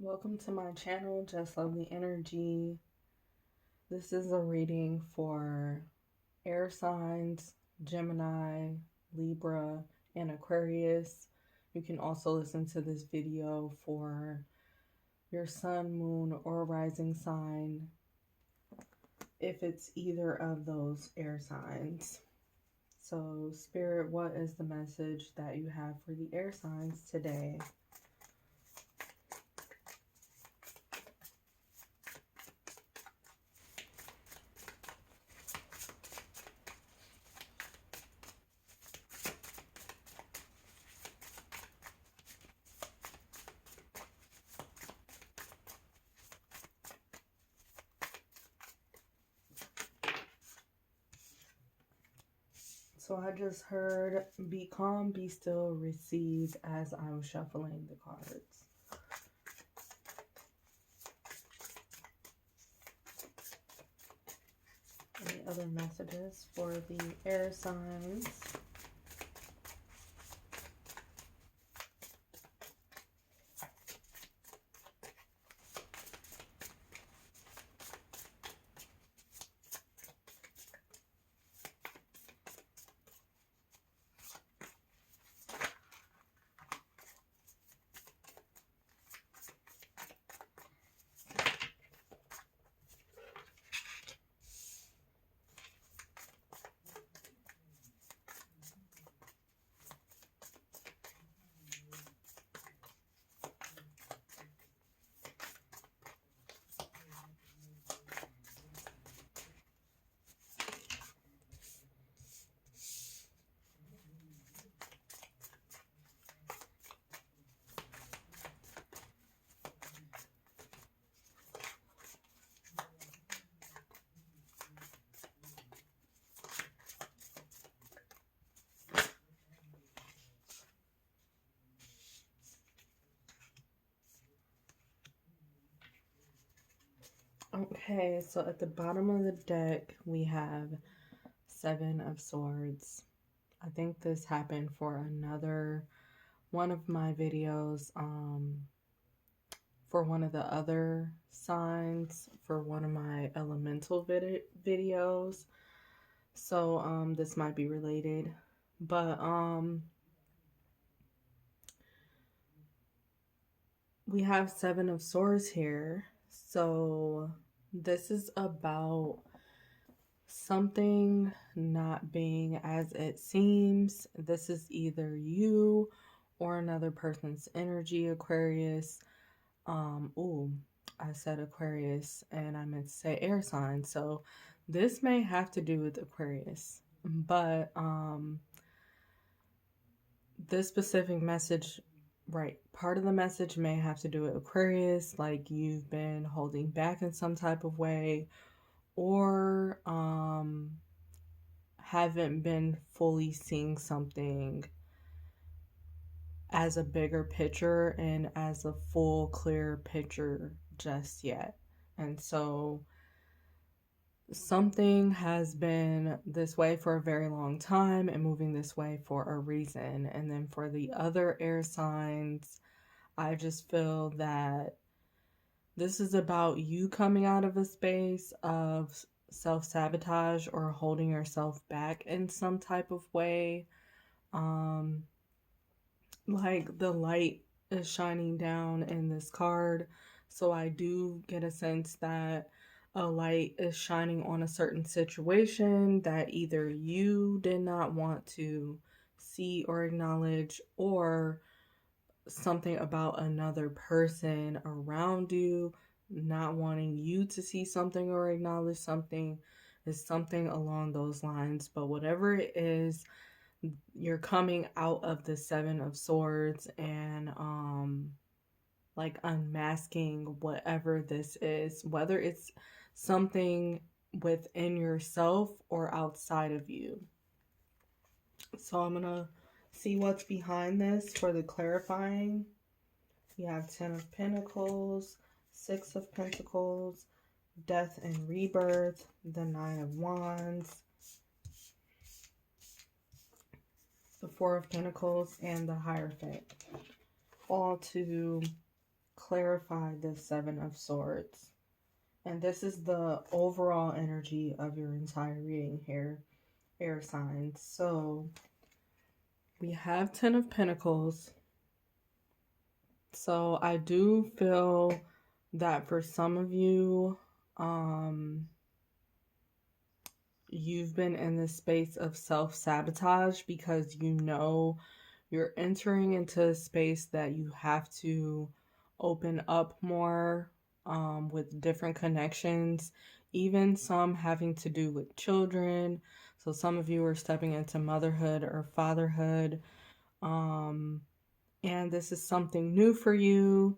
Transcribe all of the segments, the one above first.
Welcome to my channel, Just Love the Energy. This is a reading for air signs, Gemini, Libra, and Aquarius. You can also listen to this video for your sun, moon, or rising sign if it's either of those air signs. So, Spirit, what is the message that you have for the air signs today? So I just heard be calm, be still, receive as I was shuffling the cards. Any other messages for the air signs? Okay, so at the bottom of the deck, we have Seven of Swords. I think this happened for another one of my videos, for one of the other signs, for one of my elemental videos. So, this might be related, but, we have Seven of Swords here. So this is about something not being as it seems. This is either you or another person's energy, Aquarius. I said Aquarius and I meant to say air sign. So this may have to do with Aquarius, but this specific message, right, part of the message may have to do with Aquarius, like you've been holding back in some type of way, or haven't been fully seeing something as a bigger picture and as a full clear picture just yet. And so something has been this way for a very long time and moving this way for a reason. And then for the other air signs, I just feel that this is about you coming out of a space of self-sabotage or holding yourself back in some type of way. Like the light is shining down in this card. So I do get a sense that a light is shining on a certain situation that either you did not want to see or acknowledge, or something about another person around you not wanting you to see something or acknowledge something, is something along those lines. But whatever it is, you're coming out of the Seven of Swords and like unmasking whatever this is, whether it's something within yourself or outside of you. So I'm gonna see what's behind this for the clarifying. You have Ten of Pentacles, Six of Pentacles, Death and Rebirth, the Nine of Wands, the Four of Pentacles, and the Hierophant. All to clarify the Seven of Swords. And this is the overall energy of your entire reading here, air signs. So we have Ten of Pentacles. So I do feel that for some of you, you've been in this space of self-sabotage because you know you're entering into a space that you have to open up more, with different connections, even some having to do with children. So some of you are stepping into motherhood or fatherhood. Um, and this is something new for you.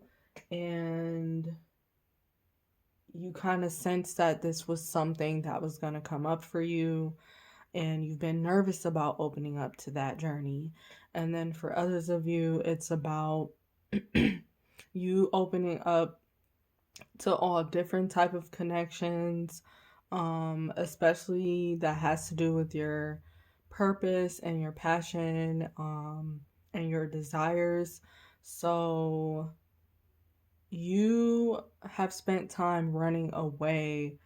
And you kind of sense that this was something that was going to come up for you, and you've been nervous about opening up to that journey. And then for others of you, it's about you opening up to all different type of connections, especially that has to do with your purpose and your passion, and your desires. So you have spent time running away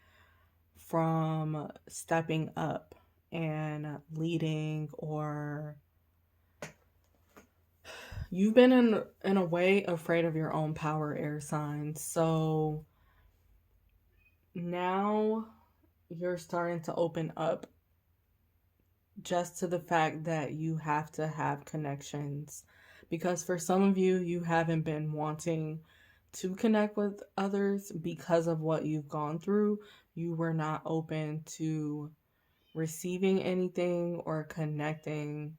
from stepping up and leading, or you've been in a way afraid of your own power, air signs. So now you're starting to open up just to the fact that you have to have connections, because for some of you, you haven't been wanting to connect with others because of what you've gone through. You were not open to receiving anything or connecting,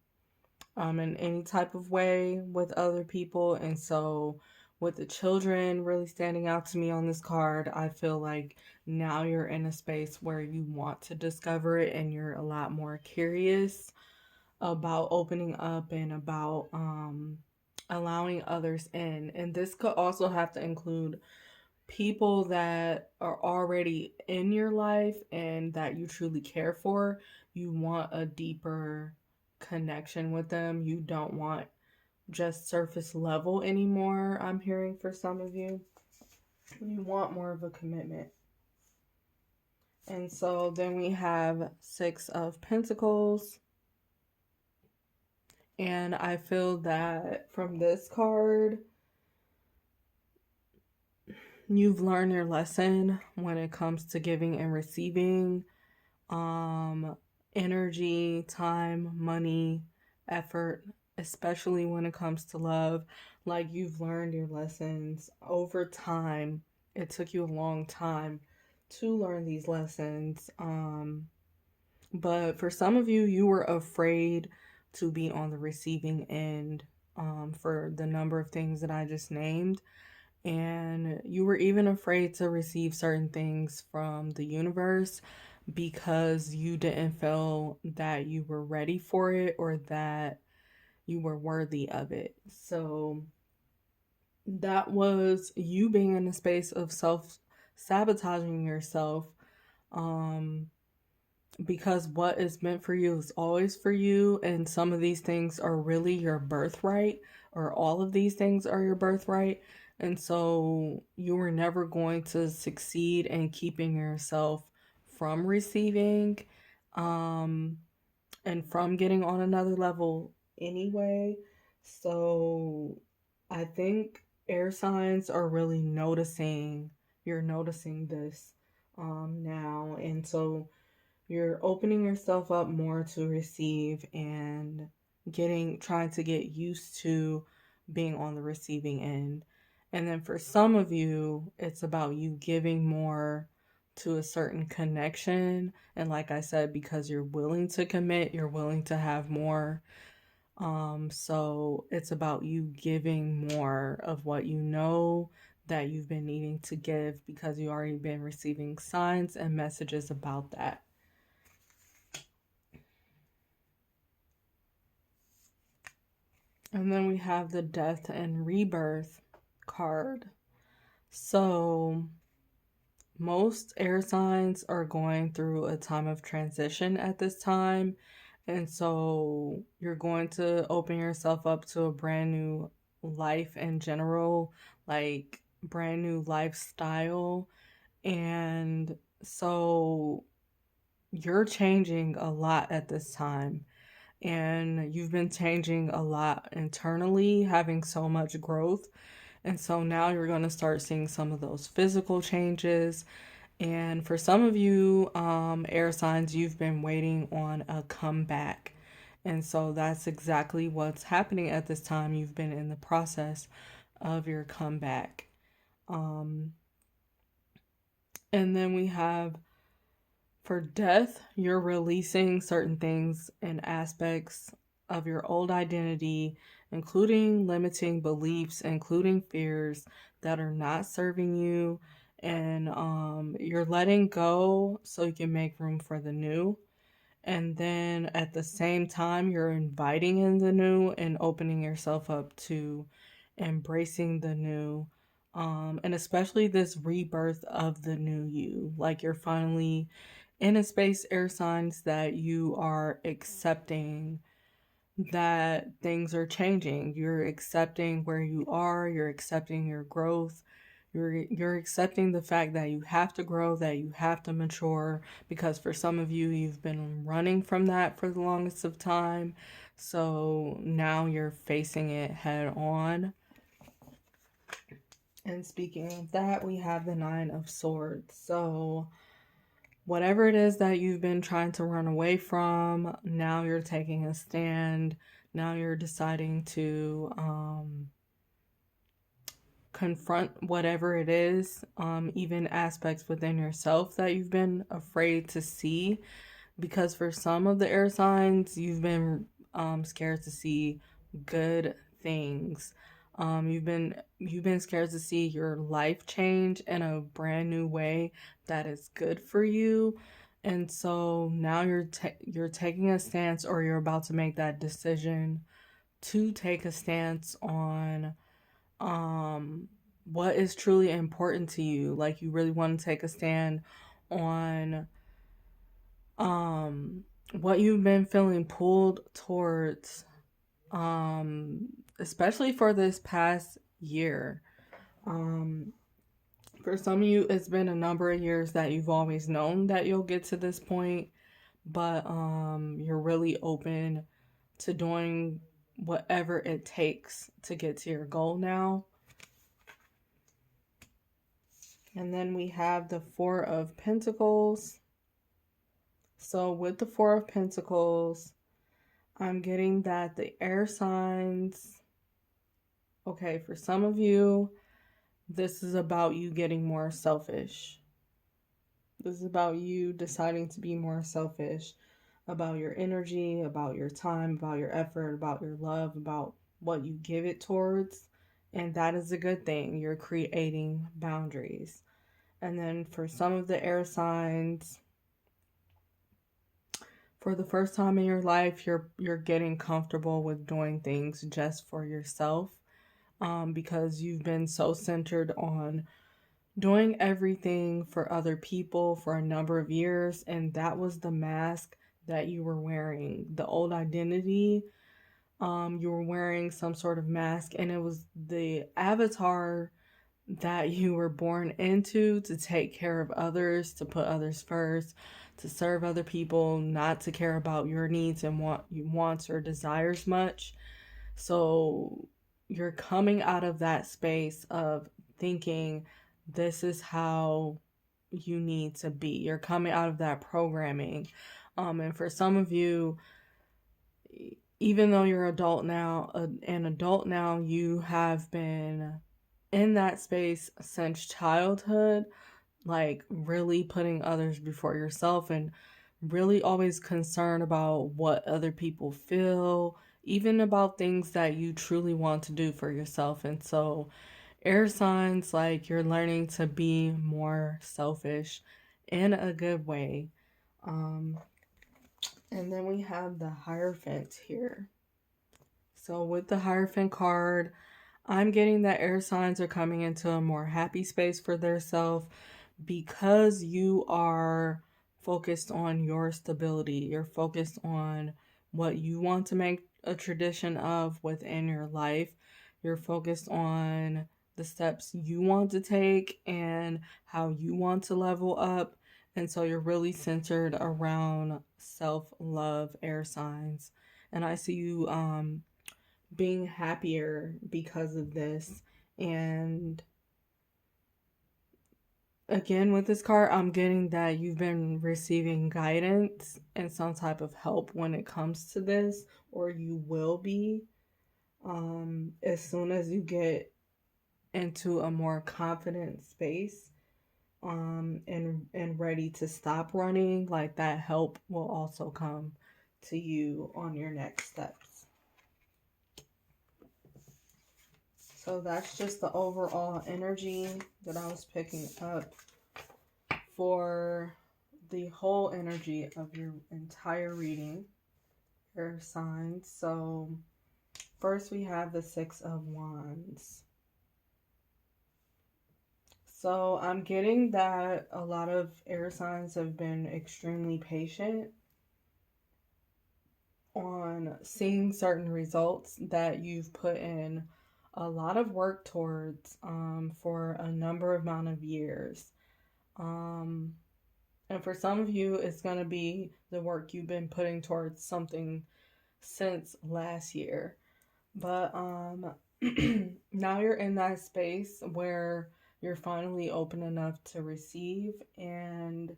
in any type of way with other people. And so with the children really standing out to me on this card, I feel like now you're in a space where you want to discover it and you're a lot more curious about opening up and about allowing others in. And this could also have to include people that are already in your life and that you truly care for. You want a deeper connection with them. You don't want just surface level anymore, I'm hearing for some of you. You want more of a commitment. And so then we have Six of Pentacles. And I feel that from this card, you've learned your lesson when it comes to giving and receiving. Energy, time, money, effort, especially when it comes to love. Like, you've learned your lessons over time. It took you a long time to learn these lessons. But for some of you, you were afraid to be on the receiving end, for the number of things that I just named. And you were even afraid to receive certain things from the universe because you didn't feel that you were ready for it or that you were worthy of it. So that was you being in a space of self-sabotaging yourself, because what is meant for you is always for you, and some of these things are really your birthright, or all of these things are your birthright. And so you were never going to succeed in keeping yourself from receiving, and from getting on another level anyway. So I think air signs are really noticing, you're noticing this now. And so you're opening yourself up more to receive and trying to get used to being on the receiving end. And then for some of you, it's about you giving more to a certain connection. And like I said, because you're willing to commit, you're willing to have more. So it's about you giving more of what you know that you've been needing to give, because you already been receiving signs and messages about that. And then we have the Death and Rebirth card. So most air signs are going through a time of transition at this time. And so you're going to open yourself up to a brand new life in general. Like, brand new lifestyle. And so you're changing a lot at this time. And you've been changing a lot internally, having so much growth. And so now you're going to start seeing some of those physical changes. And for some of you, air signs, you've been waiting on a comeback. And so that's exactly what's happening at this time. You've been in the process of your comeback. Um, and then we have for death, you're releasing certain things and aspects of your old identity, including limiting beliefs, including fears that are not serving you. And you're letting go so you can make room for the new. And then at the same time, you're inviting in the new and opening yourself up to embracing the new. And especially this rebirth of the new you. Like you're finally in a space, air signs, that you are accepting that things are changing. You're accepting where you are, you're accepting your growth. You're accepting the fact that you have to grow, that you have to mature, because for some of you you've been running from that for the longest of time. So now you're facing it head on. And speaking of that, we have the 9 of Swords. So whatever it is that you've been trying to run away from, now you're taking a stand. Now you're deciding to confront whatever it is, even aspects within yourself that you've been afraid to see. Because for some of the air signs, you've been scared to see good things. You've been scared to see your life change in a brand new way that is good for you. And so now you're taking a stance, or you're about to make that decision to take a stance on what is truly important to you. Like you really want to take a stand on um what you've been feeling pulled towards, especially for this past year. um for some of you, it's been a number of years that you've always known that you'll get to this point, but you're really open to doing whatever it takes to get to your goal now. And then we have the 4 of Pentacles. So with the 4 of Pentacles, I'm getting that the air signs, okay, for some of you, this is about you getting more selfish. This is about you deciding to be more selfish about your energy, about your time, about your effort, about your love, about what you give it towards. And that is a good thing. You're creating boundaries. And then for some of the air signs, for the first time in your life, you're getting comfortable with doing things just for yourself, because you've been so centered on doing everything for other people for a number of years, and that was the mask that you were wearing. The old identity, you were wearing some sort of mask, and it was the avatar that you were born into, to take care of others, to put others first, to serve other people, not to care about your needs and wants or desires much. So you're coming out of that space of thinking this is how you need to be. You're coming out of that programming. And for some of you, even though you're an adult now, you have been in that space since childhood, like really putting others before yourself, and really always concerned about what other people feel, even about things that you truly want to do for yourself. And so, air signs, like you're learning to be more selfish in a good way. Um, and then we have the Hierophant here. So, with the Hierophant card, I'm getting that air signs are coming into a more happy space for their self, because you are focused on your stability. You're focused on what you want to make a tradition of within your life. You're focused on the steps you want to take and how you want to level up. And so you're really centered around self love, air signs. And I see you being happier because of this. And again, with this card, I'm getting that you've been receiving guidance and some type of help when it comes to this, or you will be as soon as you get into a more confident space and ready to stop running. Like, that help will also come to you on your next steps. So that's just the overall energy that I was picking up for the whole energy of your entire reading, your signs. So first we have the Six of Wands. So I'm getting that a lot of air signs have been extremely patient on seeing certain results that you've put in a lot of work towards for a number amount of years. And for some of you, it's going to be the work you've been putting towards something since last year. But now you're in that space where you're finally open enough to receive, and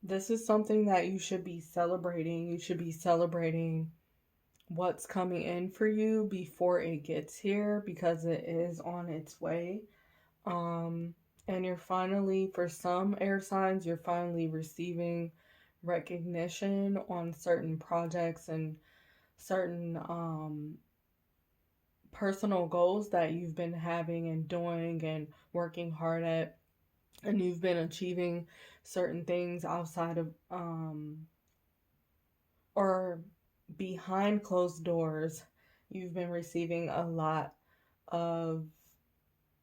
this is something that you should be celebrating. You should be celebrating what's coming in for you before it gets here, because it is on its way. And you're finally, for some air signs, you're finally receiving recognition on certain projects and certain personal goals that you've been having and doing and working hard at, and you've been achieving certain things outside of or behind closed doors. You've been receiving a lot of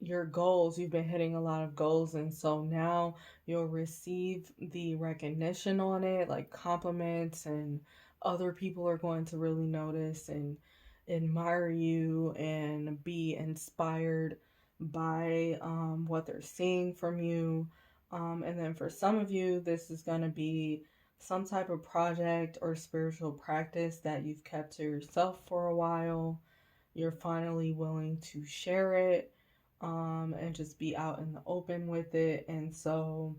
your goals. You've been hitting a lot of goals, and so now you'll receive the recognition on it, like compliments, and other people are going to really notice and admire you and be inspired by what they're seeing from you. And then for some of you, this is going to be some type of project or spiritual practice that you've kept to yourself for a while. You're finally willing to share it and just be out in the open with it. And so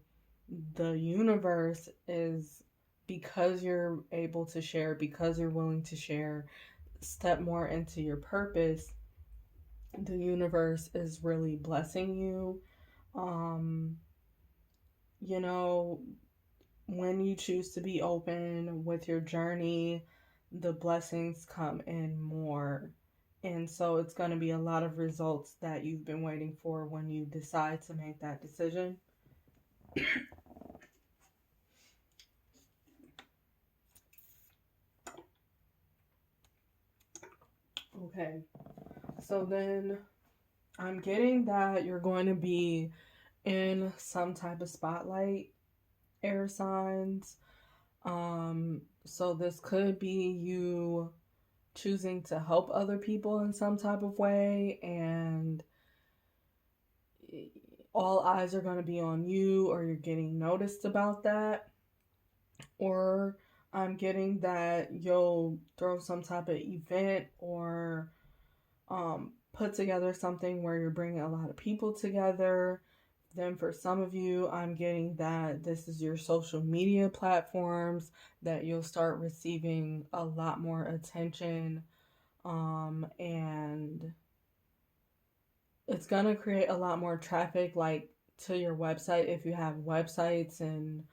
the universe is, because you're able to share, because you're willing to share, step more into your purpose, the universe is really blessing you. You know, when you choose to be open with your journey, the blessings come in more. And so it's going to be a lot of results that you've been waiting for when you decide to make that decision. Okay, so then I'm getting that you're going to be in some type of spotlight, air signs. So this could be you choosing to help other people in some type of way, and all eyes are going to be on you, or you're getting noticed about that. Or I'm getting that you'll throw some type of event or put together something where you're bringing a lot of people together. Then for some of you, I'm getting that this is your social media platforms, that you'll start receiving a lot more attention, and it's going to create a lot more traffic, like to your website if you have websites, and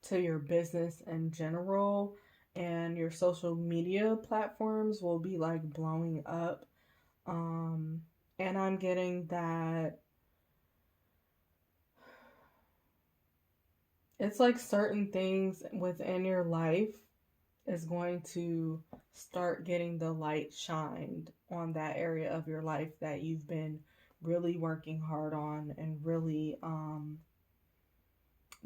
to your business in general. And your social media platforms will be like blowing up. And I'm getting that it's like certain things within your life is going to start getting the light shined on that area of your life that you've been really working hard on and really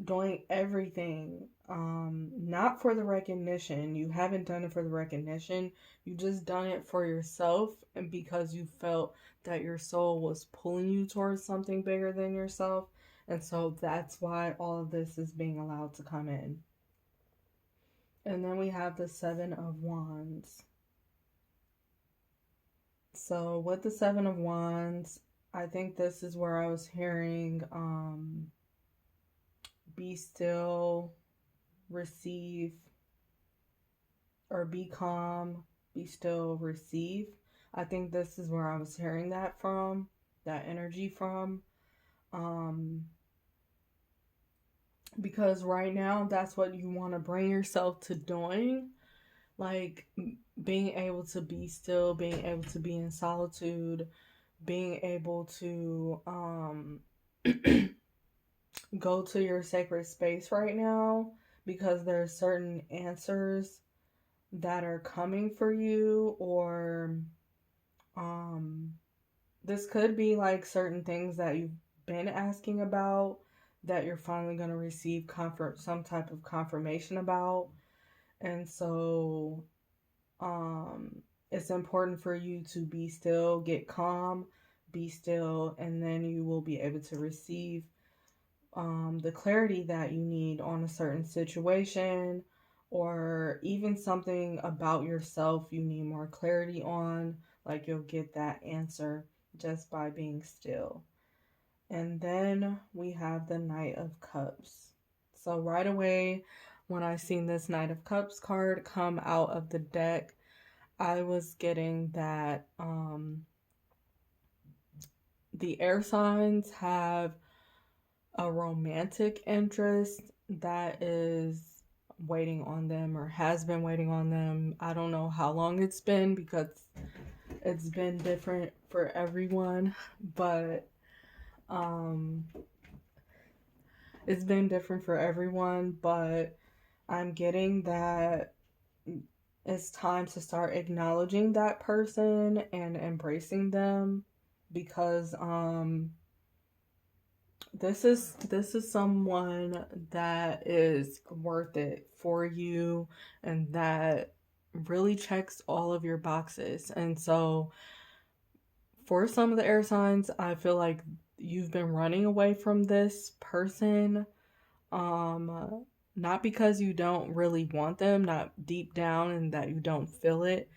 doing everything, not for the recognition. You haven't done it for the recognition. You just done it for yourself, and because you felt that your soul was pulling you towards something bigger than yourself. And so that's why all of this is being allowed to come in. And then we have the Seven of Wands. So with the Seven of Wands, I think this is where I was hearing be still, receive, or be calm, be still, receive. I think this is where I was hearing that from, that energy from. Um, because right now, that's what you want to bring yourself to doing. Like being able to be still, being able to be in solitude, being able to go to your sacred space right now, because there's certain answers that are coming for you, or um this could be like certain things that you've been asking about that you're finally going to receive comfort, some type of confirmation about. And so it's important for you to be still, get calm, be still, and then you will be able to receive the clarity that you need on a certain situation, or even something about yourself you need more clarity on. Like you'll get that answer just by being still. And then we have the Knight of Cups. So right away, when I seen this Knight of Cups card come out of the deck, I was getting that the air signs have a romantic interest that is waiting on them, or has been waiting on them. I don't know how long it's been, because it's been different for everyone, but um it's been different for everyone, but I'm getting that it's time to start acknowledging that person and embracing them, because this is someone that is worth it for you, and that really checks all of your boxes. And so for some of the air signs, I feel like you've been running away from this person, not because you don't really want them, not deep down, and that you don't feel it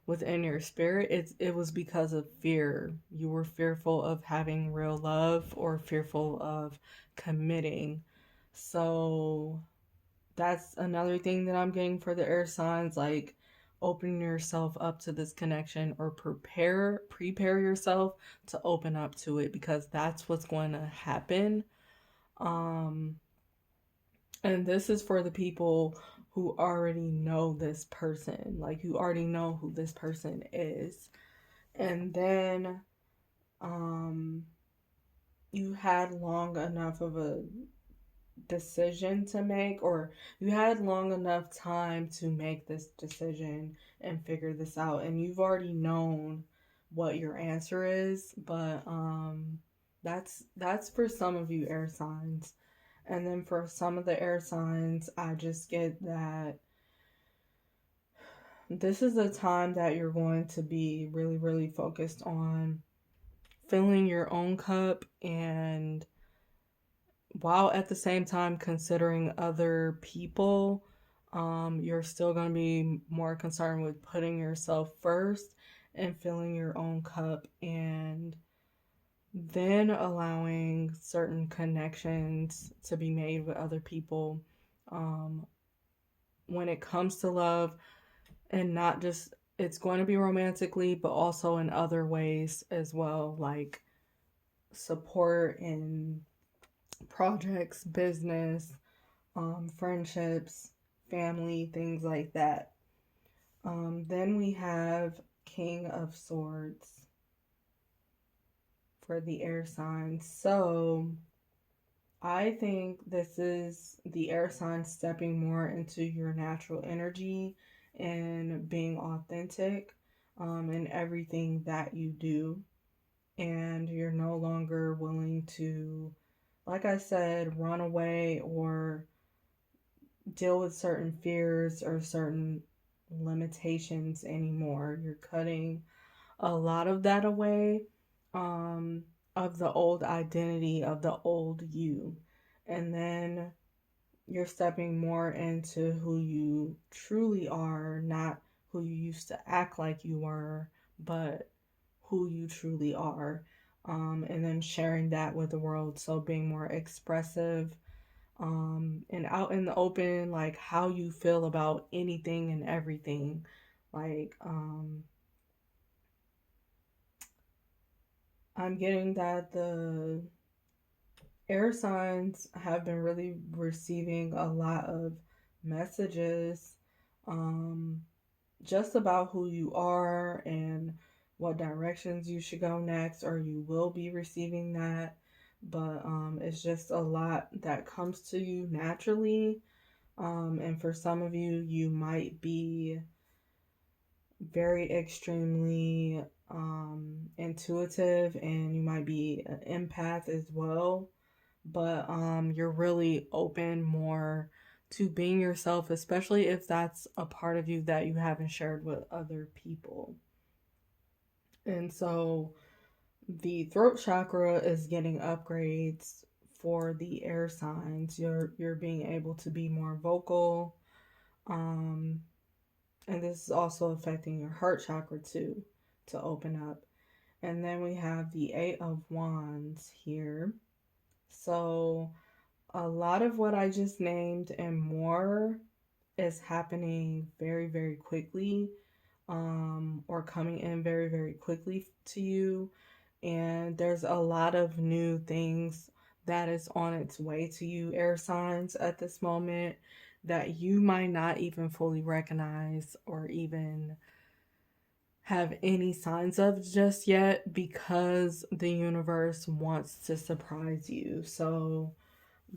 within your spirit. It was because of fear. You were fearful of having real love, or fearful of committing. So that's another thing that I'm getting for the air signs, like opening yourself up to this connection, or prepare yourself to open up to it, because that's what's going to happen. Um and this is for the people who already know this person, like you already know who this person is. And then um you had long enough of a decision to make, or you had long enough time to make this decision and figure this out, and you've already known what your answer is. But that's for some of you air signs. And then for some of the air signs, I just get that this is a time that you're going to be really, really focused on filling your own cup, and while at the same time considering other people, you're still going to be more concerned with putting yourself first and filling your own cup, and then allowing certain connections to be made with other people, um, when it comes to love. And not just, it's going to be romantically, but also in other ways as well, like support in projects, business, friendships, family, things like that. Then we have King of Swords for the air signs. So I think this is the air sign stepping more into your natural energy and being authentic in everything that you do. And you're no longer willing to like I said, run away or deal with certain fears or certain limitations anymore. You're cutting a lot of that away, um, of the old identity, of the old you. And then you're stepping more into who you truly are, not who you used to act like you were, but who you truly are. And then sharing that with the world. So being more expressive, and out in the open, like how you feel about anything and everything. Like, I'm getting that the air signs have been really receiving a lot of messages, um, just about who you are and what directions you should go next, or you will be receiving that. But it's just a lot that comes to you naturally. And for some of you, you might be very extremely intuitive, and you might be an empath as well. But you're really open more to being yourself, especially if that's a part of you that you haven't shared with other people. And so the throat chakra is getting upgrades for the air signs. You're being able to be more vocal. Um, and this is also affecting your heart chakra too, to open up. And then we have the Eight of Wands here. So a lot of what I just named and more is happening very, very quickly, or coming in very, very quickly to you. And there's a lot of new things that is on its way to you, air signs, at this moment, that you might not even fully recognize or even have any signs of just yet, because the universe wants to surprise you. So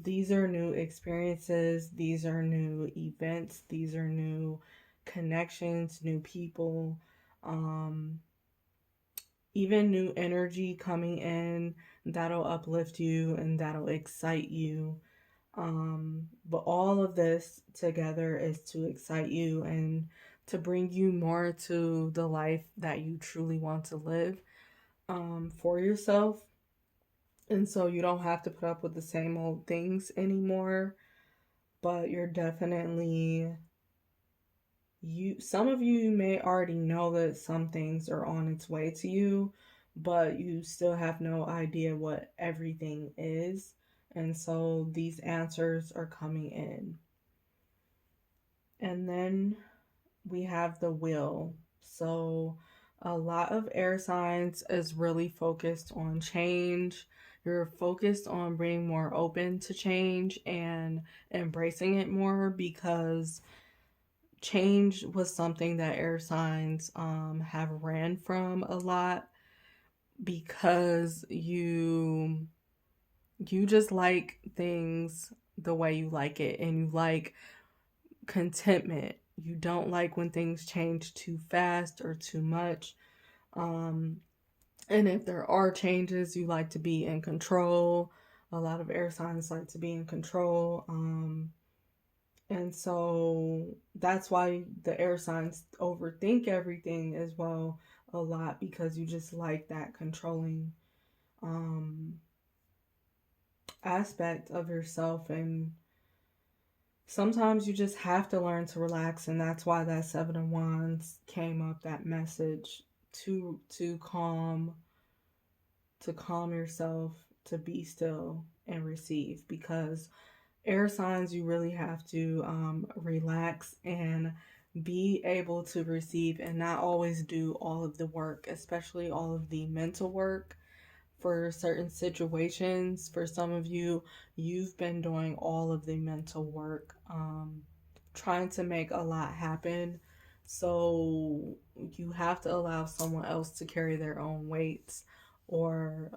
these are new experiences, these are new events, these are new connections, new people, um, even new energy coming in that'll uplift you and that'll excite you. But all of this together is to excite you and to bring you more to the life that you truly want to live, for yourself. And so you don't have to put up with the same old things anymore, but you're definitely, some of you may already know that some things are on its way to you, but you still have no idea what everything is. And so these answers are coming in. And then we have the wheel. So a lot of air signs is really focused on change. You're focused on being more open to change and embracing it more, because change was something that air signs have ran from a lot, because you just like things the way you like it, and you like contentment. You don't like when things change too fast or too much. Um, and if there are changes, you like to be in control. A lot of air signs like to be in control. And so that's why the air signs overthink everything as well a lot, because you just like that controlling um, aspect of yourself. And sometimes you just have to learn to relax, and that's why that Seven of Wands came up, that message to calm yourself, to be still and receive, because air signs, you really have to relax and be able to receive, and not always do all of the work, especially all of the mental work for certain situations. For some of you, you've been doing all of the mental work, trying to make a lot happen. So you have to allow someone else to carry their own weights or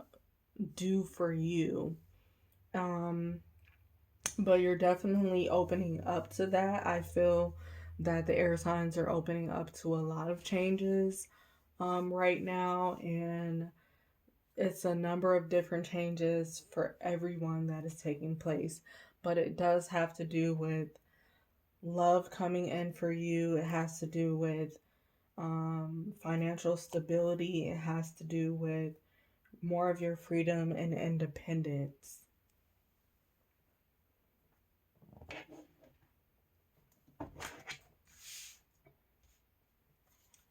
do for you. Um, but you're definitely opening up to that. I feel that the air signs are opening up to a lot of changes right now, and It's a number of different changes for everyone that is taking place, but it does have to do with love coming in for you. It has to do with financial stability. It has to do with more of your freedom and independence.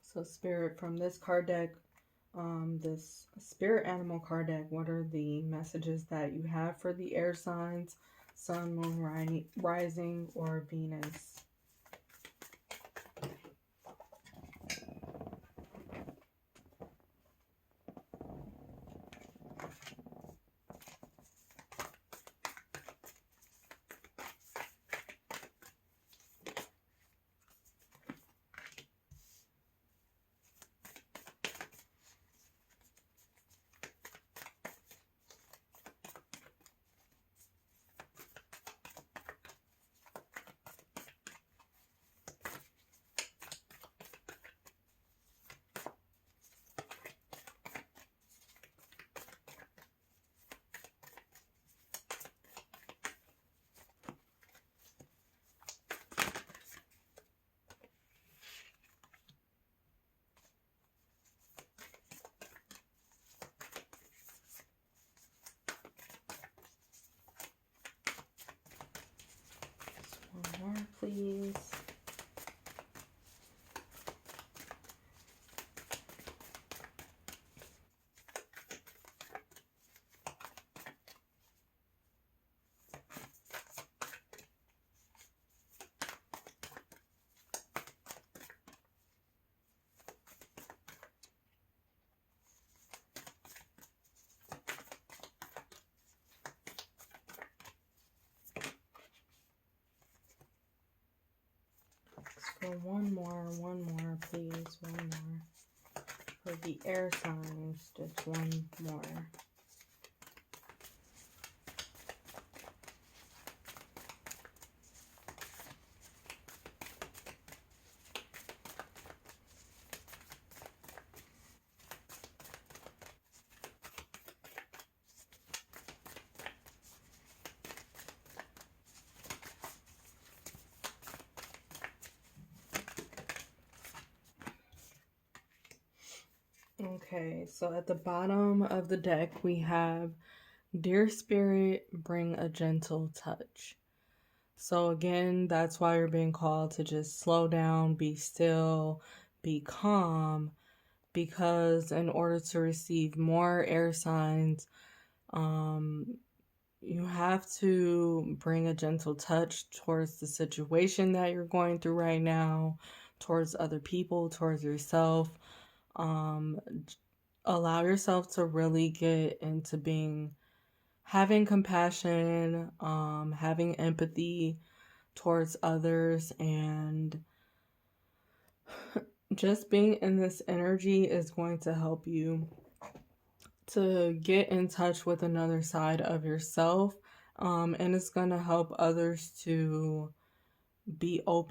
So, Spirit, from this card deck, this Spirit Animal card deck, what are the messages that you have for the air signs, Sun, Moon, Rising, or Venus? One more, please. So one more, please. One more. For the air signs, just one more. Okay, so at the bottom of the deck, we have Dear Spirit, bring a gentle touch. So, again, that's why you're being called to just slow down, be still, be calm, because in order to receive more air signs, you have to bring a gentle touch towards the situation that you're going through right now, towards other people, towards yourself. Um, Allow yourself to really get into having compassion, having empathy towards others, and just being in this energy is going to help you to get in touch with another side of yourself, and it's going to help others to be open